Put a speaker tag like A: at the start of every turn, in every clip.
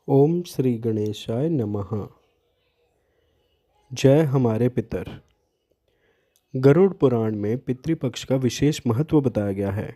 A: ओम श्री गणेशाय नमः। जय हमारे पितर। गरुड़ पुराण में पितृपक्ष का विशेष महत्व बताया गया है।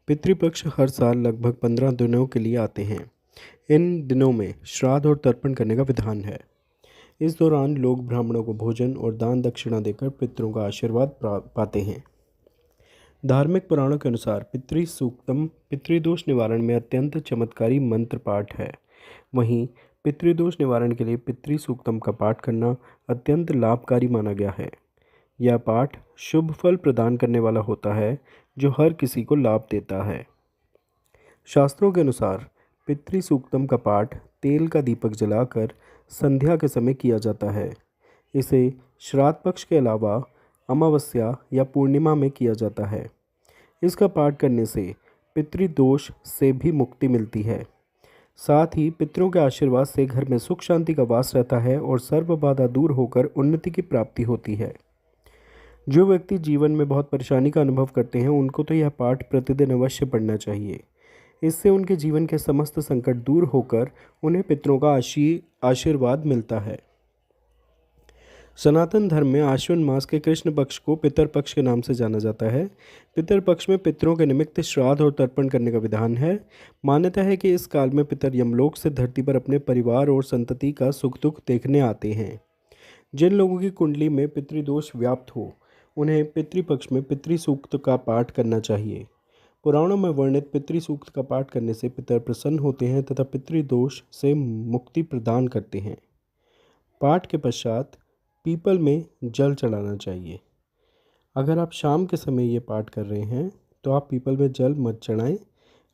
A: पितृपक्ष हर साल लगभग 15 दिनों के लिए आते हैं। इन दिनों में श्राद्ध और तर्पण करने का विधान है। इस दौरान लोग ब्राह्मणों को भोजन और दान दक्षिणा देकर पितरों का आशीर्वाद पाते हैं। धार्मिक पुराणों के अनुसार पितृ सूक्तम पितृदोष निवारण में अत्यंत चमत्कारी मंत्र पाठ है। वहीं पितृदोष निवारण के लिए पितृ सूक्तम का पाठ करना अत्यंत लाभकारी माना गया है। यह पाठ शुभ फल प्रदान करने वाला होता है, जो हर किसी को लाभ देता है। शास्त्रों के अनुसार पितृ सूक्तम का पाठ तेल का दीपक जलाकर संध्या के समय किया जाता है। इसे श्राद्ध पक्ष के अलावा अमावस्या या पूर्णिमा में किया जाता है। इसका पाठ करने से पितृदोष से भी मुक्ति मिलती है। साथ ही पितरों के आशीर्वाद से घर में सुख शांति का वास रहता है और सर्व बाधा दूर होकर उन्नति की प्राप्ति होती है। जो व्यक्ति जीवन में बहुत परेशानी का अनुभव करते हैं, उनको तो यह पाठ प्रतिदिन अवश्य पढ़ना चाहिए। इससे उनके जीवन के समस्त संकट दूर होकर उन्हें पितरों का आशीर्वाद मिलता है। सनातन धर्म में आश्विन मास के कृष्ण पक्ष को पितर पक्ष के नाम से जाना जाता है। पितर पक्ष में पितरों के निमित्त श्राद्ध और तर्पण करने का विधान है। मान्यता है कि इस काल में पितर यमलोक से धरती पर अपने परिवार और संतति का सुख दुख देखने आते हैं। जिन लोगों की कुंडली में पितृदोष व्याप्त हो, उन्हें पितृपक्ष में पितृ सूक्त का पाठ करना चाहिए। पुराणों में वर्णित पितृ सूक्त का पाठ करने से पितर प्रसन्न होते हैं तथा पितृदोष से मुक्ति प्रदान करते हैं। पाठ के पश्चात पीपल में जल चढ़ाना चाहिए। अगर आप शाम के समय ये पाठ कर रहे हैं तो आप पीपल में जल मत चढ़ाएं।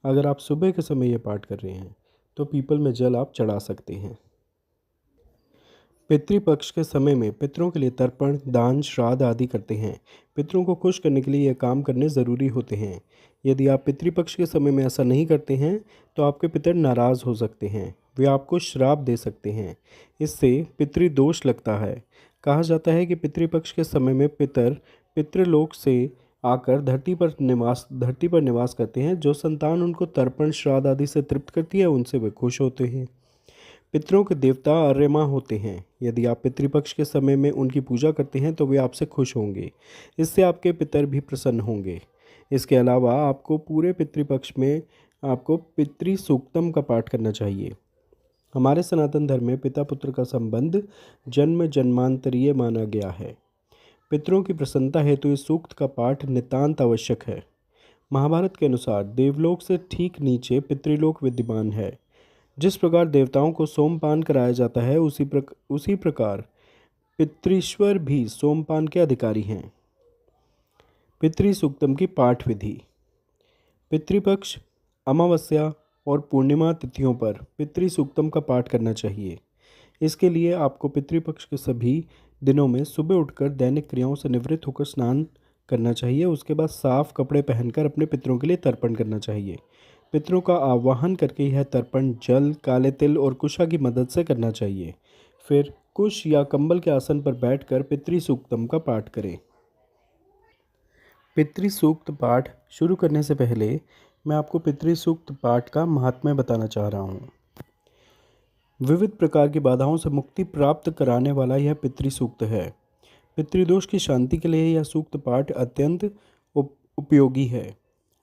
A: अगर आप सुबह के समय ये पाठ कर रहे हैं तो पीपल में जल आप चढ़ा सकते हैं। पितृपक्ष के समय में पितरों के लिए तर्पण, दान, श्राद्ध आदि करते हैं। पितरों को खुश करने के लिए यह काम करने ज़रूरी होते हैं। यदि आप पितृपक्ष के समय में ऐसा नहीं करते हैं तो आपके पितर नाराज़ हो सकते हैं। वे आपको श्राप दे सकते हैं। इससे पितृदोष लगता है। कहा जाता है कि पितृपक्ष के समय में पितर पितृलोक से आकर धरती पर निवास करते हैं। जो संतान उनको तर्पण, श्राद्ध आदि से तृप्त करती है, उनसे वे खुश होते हैं। पितरों के देवता आर्यमा होते हैं। यदि आप पितृपक्ष के समय में उनकी पूजा करते हैं तो वे आपसे खुश होंगे। इससे आपके पितर भी प्रसन्न होंगे। इसके अलावा आपको पूरे पितृपक्ष में आपको पितृ सूक्तम का पाठ करना चाहिए। हमारे सनातन धर्म में पिता पुत्र का संबंध जन्म जन्मांतरीय माना गया है। पितरों की प्रसन्नता हेतु इस सूक्त का पाठ नितांत आवश्यक है। महाभारत के अनुसार देवलोक से ठीक नीचे पितृलोक विद्यमान है। जिस प्रकार देवताओं को सोमपान कराया जाता है, उसी प्रकार पितृश्वर भी सोमपान के अधिकारी हैं। पितृ सूक्तम की पाठ विधि। पितृपक्ष, अमावस्या और पूर्णिमा तिथियों पर पितृ सूक्तम का पाठ करना चाहिए। इसके लिए आपको पितृपक्ष के सभी दिनों में सुबह उठकर दैनिक क्रियाओं से निवृत्त होकर स्नान करना चाहिए। उसके बाद साफ कपड़े पहनकर अपने पितरों के लिए तर्पण करना चाहिए। पितरों का आवाहन करके यह तर्पण जल, काले तिल और कुशा की मदद से करना चाहिए। फिर कुश या कंबल के आसन पर बैठकर पितृ सूक्तम का पाठ करें। पितृ सूक्त पाठ शुरू करने से पहले मैं आपको पितृ सूक्त पाठ का महात्म्य बताना चाह रहा हूँ। विविध प्रकार की बाधाओं से मुक्ति प्राप्त कराने वाला यह पितृ सूक्त है। पितृदोष की शांति के लिए यह सूक्त पाठ अत्यंत उपयोगी है।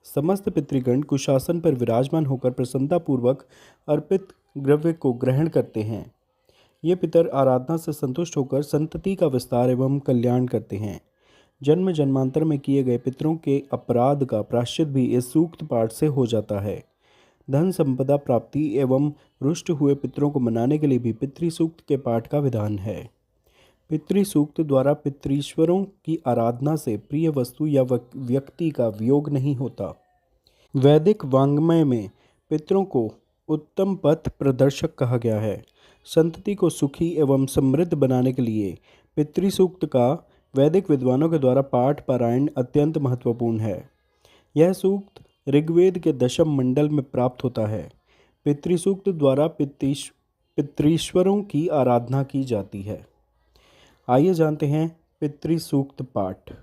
A: समस्त पितृगण कुशासन पर विराजमान होकर प्रसन्नतापूर्वक अर्पित द्रव्य को ग्रहण करते हैं। ये पितर आराधना से संतुष्ट होकर संतति का विस्तार एवं कल्याण करते हैं। जन्म जन्मांतर में किए गए पितरों के अपराध का प्रायश्चित भी इस सूक्त पाठ से हो जाता है। धन संपदा प्राप्ति एवं रुष्ट हुए पितरों को मनाने के लिए भी पितृ सूक्त के पाठ का विधान है। पितृ सूक्त द्वारा पितृश्वरों की आराधना से प्रिय वस्तु या व्यक्ति का वियोग नहीं होता। वैदिक वाङ्मय में पितरों को उत्तम पथ प्रदर्शक कहा गया है। संतति को सुखी एवं समृद्ध बनाने के लिए पितृ सूक्त का वैदिक विद्वानों के द्वारा पाठ पारायण अत्यंत महत्वपूर्ण है। यह सूक्त ऋग्वेद के दशम मंडल में प्राप्त होता है। पितृ सूक्त द्वारा पितृश्वरों की आराधना की जाती है। आइए जानते हैं पितृ सूक्त पाठ।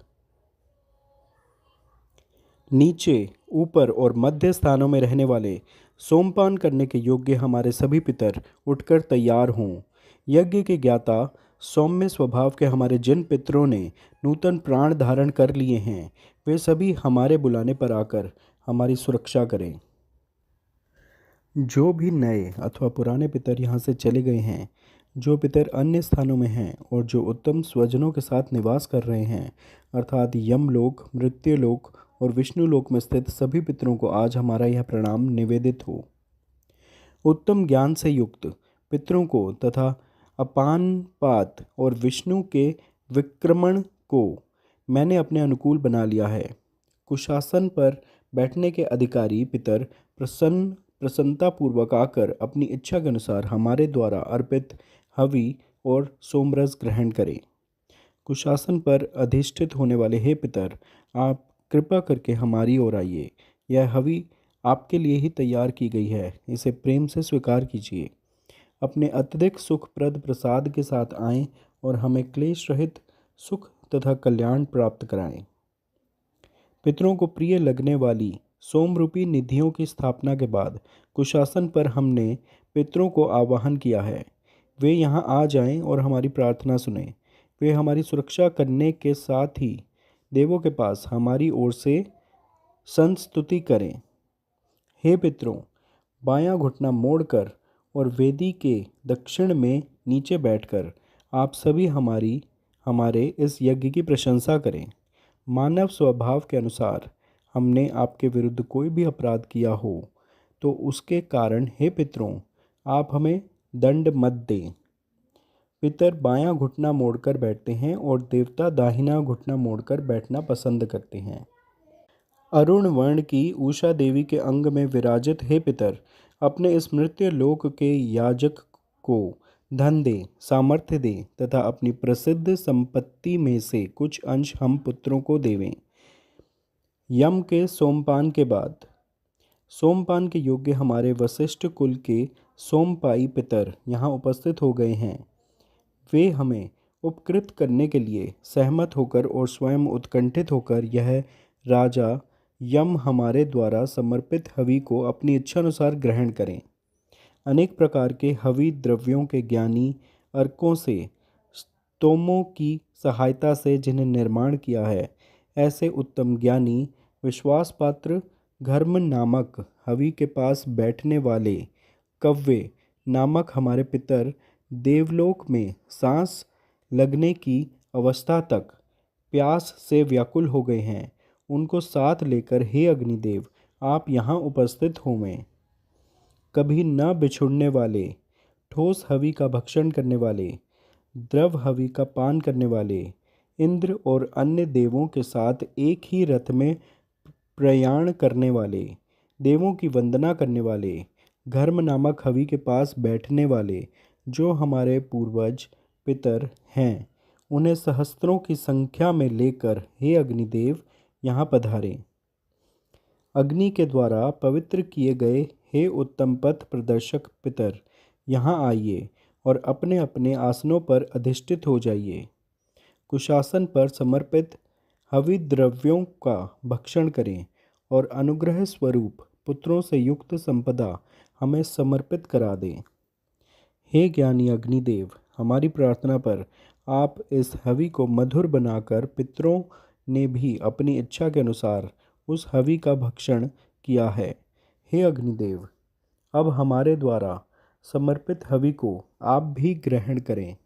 A: नीचे, ऊपर और मध्य स्थानों में रहने वाले सोमपान करने के योग्य हमारे सभी पितर उठकर तैयार हों। यज्ञ के ज्ञाता सौम्य स्वभाव के हमारे जिन पितरों ने नूतन प्राण धारण कर लिए हैं, वे सभी हमारे बुलाने पर आकर हमारी सुरक्षा करें। जो भी नए अथवा पुराने पितर यहाँ से चले गए हैं, जो पितर अन्य स्थानों में हैं और जो उत्तम स्वजनों के साथ निवास कर रहे हैं, अर्थात यमलोक, मृत्युलोक और विष्णुलोक में स्थित सभी पितरों को आज हमारा यह प्रणाम निवेदित हो। उत्तम ज्ञान से युक्त पितरों को तथा अपान पात और विष्णु के विक्रमण को मैंने अपने अनुकूल बना लिया है। कुशासन पर बैठने के अधिकारी पितर प्रसन्नतापूर्वक आकर अपनी इच्छा के अनुसार हमारे द्वारा अर्पित हवि और सोमरस ग्रहण करें। कुशासन पर अधिष्ठित होने वाले हे पितर, आप कृपा करके हमारी ओर आइए। यह हवि आपके लिए ही तैयार की गई है, इसे प्रेम से स्वीकार कीजिए। अपने अत्यधिक सुखप्रद प्रसाद के साथ आएं और हमें क्लेश रहित सुख तथा कल्याण प्राप्त कराएं। पितरों को प्रिय लगने वाली सोमरूपी निधियों की स्थापना के बाद कुशासन पर हमने पितरों को आवाहन किया है। वे यहाँ आ जाएं और हमारी प्रार्थना सुनें। वे हमारी सुरक्षा करने के साथ ही देवों के पास हमारी ओर से संस्तुति करें। हे पितरों, बायां घुटना मोड़कर और वेदी के दक्षिण में नीचे बैठकर आप सभी हमारे इस यज्ञ की प्रशंसा करें। मानव स्वभाव के अनुसार हमने आपके विरुद्ध कोई भी अपराध किया हो तो उसके कारण हे पितरों, आप हमें दंड मत दें। पितर बायां घुटना मोड़कर बैठते हैं और देवता दाहिना घुटना मोड़कर बैठना पसंद करते हैं। अरुण वर्ण की उषा देवी के अंग में विराजित हे पितर, अपने इस मृत्यु लोक के याजक को धन दे, सामर्थ्य दे तथा अपनी प्रसिद्ध संपत्ति में से कुछ अंश हम पुत्रों को देवें। यम के सोमपान के बाद सोमपान के योग्य हमारे वशिष्ठ कुल के सोमपाई पितर यहाँ उपस्थित हो गए हैं। वे हमें उपकृत करने के लिए सहमत होकर और स्वयं उत्कंठित होकर यह राजा यम हमारे द्वारा समर्पित हवि को अपनी इच्छा अनुसार ग्रहण करें। अनेक प्रकार के हवि द्रव्यों के ज्ञानी अर्कों से स्तोमों की सहायता से जिन्हें निर्माण किया है, ऐसे उत्तम ज्ञानी विश्वासपात्र घर्म नामक हवि के पास बैठने वाले कव्य नामक हमारे पितर देवलोक में सांस लगने की अवस्था तक प्यास से व्याकुल हो गए हैं। उनको साथ लेकर हे अग्निदेव, आप यहाँ उपस्थित होवें। कभी न बिछुड़ने वाले, ठोस हवि का भक्षण करने वाले, द्रव हवि का पान करने वाले इंद्र और अन्य देवों के साथ एक ही रथ में प्रयाण करने वाले, देवों की वंदना करने वाले, घर्म नामक हवि के पास बैठने वाले जो हमारे पूर्वज पितर हैं, उन्हें सहस्त्रों की संख्या में लेकर हे अग्निदेव यहाँ पधारें। अग्नि के द्वारा पवित्र किए गए हे उत्तम पथ प्रदर्शक पितर, यहाँ आइए और अपने अपने आसनों पर अधिष्ठित हो जाइए। कुशासन पर समर्पित हवि द्रव्यों का भक्षण करें और अनुग्रह स्वरूप पुत्रों से युक्त संपदा हमें समर्पित करा दें। हे ज्ञानी अग्निदेव, हमारी प्रार्थना पर आप इस हवि को मधुर बनाकर पितरों ने भी अपनी इच्छा के अनुसार उस हवि का भक्षण किया है। हे अग्निदेव, अब हमारे द्वारा समर्पित हवि को आप भी ग्रहण करें।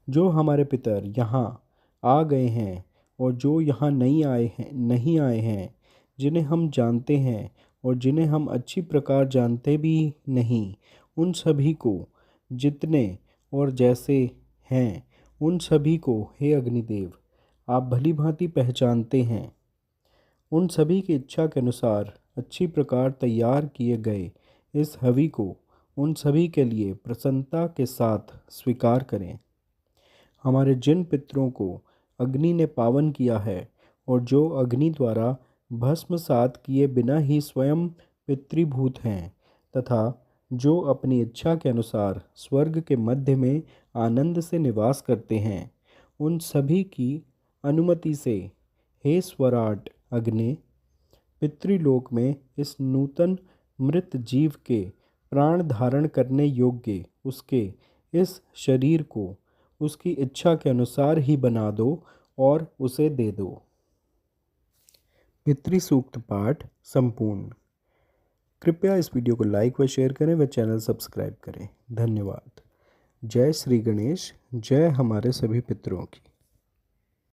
A: जो हमारे पितर यहाँ आ गए हैं और जो यहाँ नहीं आए हैं, जिन्हें हम जानते हैं और जिन्हें हम अच्छी प्रकार जानते भी नहीं, उन सभी को जितने और जैसे हैं, उन सभी को हे अग्निदेव आप भली भांति पहचानते हैं। उन सभी की इच्छा के अनुसार अच्छी प्रकार तैयार किए गए इस हवि को उन सभी के लिए प्रसन्नता के साथ स्वीकार करें। हमारे जिन पितरों को अग्नि ने पावन किया है और जो अग्नि द्वारा भस्मसात किए बिना ही स्वयं पितृभूत हैं तथा जो अपनी इच्छा के अनुसार स्वर्ग के मध्य में आनंद से निवास करते हैं, उन सभी की अनुमति से हे स्वराट अग्नि, पितृलोक में इस नूतन मृत जीव के प्राण धारण करने योग्य उसके इस शरीर को उसकी इच्छा के अनुसार ही बना दो और उसे दे दो। पितृ सूक्त पाठ संपूर्ण। कृपया इस वीडियो को लाइक व शेयर करें व चैनल सब्सक्राइब करें। धन्यवाद। जय श्री गणेश। जय हमारे सभी पितरों की।